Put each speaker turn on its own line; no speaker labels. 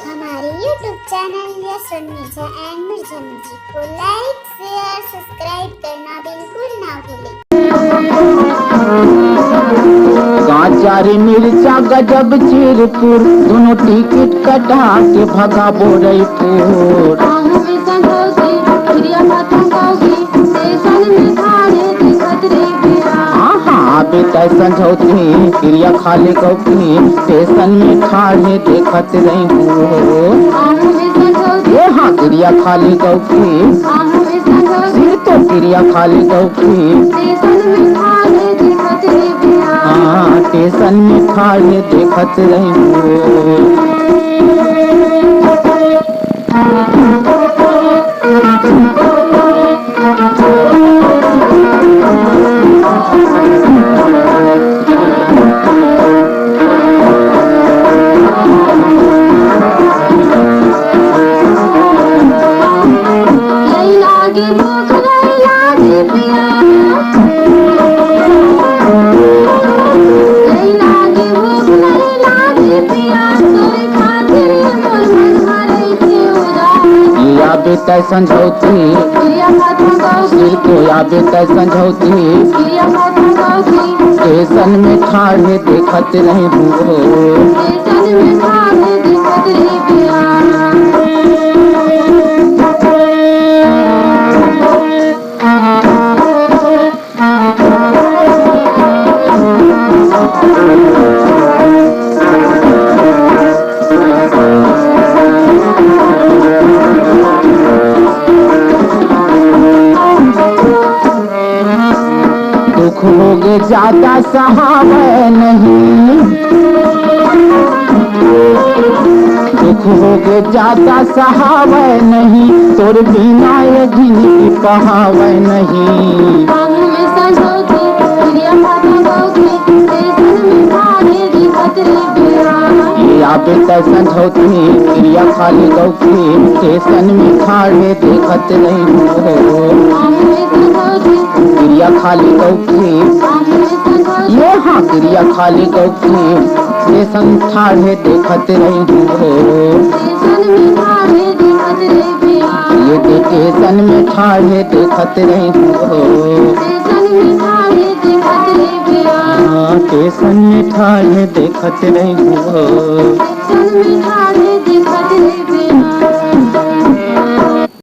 हमारे YouTube channel yes Mirza and Mirza music को like share subscribe करना बिल्कुल ना भूलें।
कांचा रे मिर्चा गजब चिरपुर दोनों टिकट कटा के भगा बोरईपुर। बेटा संझौती क्रिया खाले गौती स्टेशन में ठाड़े देखत रही हाँ क्रिया खाली गौती सिर तो क्रिया खाली गौती हाँ स्टेशन में ठाड़े देखत रही बेटा संझौती सिर को या बेटा संझौती स्टेशन में ठाड़े देखत रही दुख होगे ज्यादा सहावे नहीं दुख होगे ज्यादा सहावे नहीं तोर बिना ये जिंदगी कहावे नहीं बेटा संझौती क्रिया खाली गौती स्टेशन में ठाड़े देखत रही क्रिया खाली गौती ये हाँ क्रिया खाली गौती स्टेशन ठाड़े देखत रही ये स्टेशन में ठाड़े देखत रही स्टेशन में ठाड़े देखत रही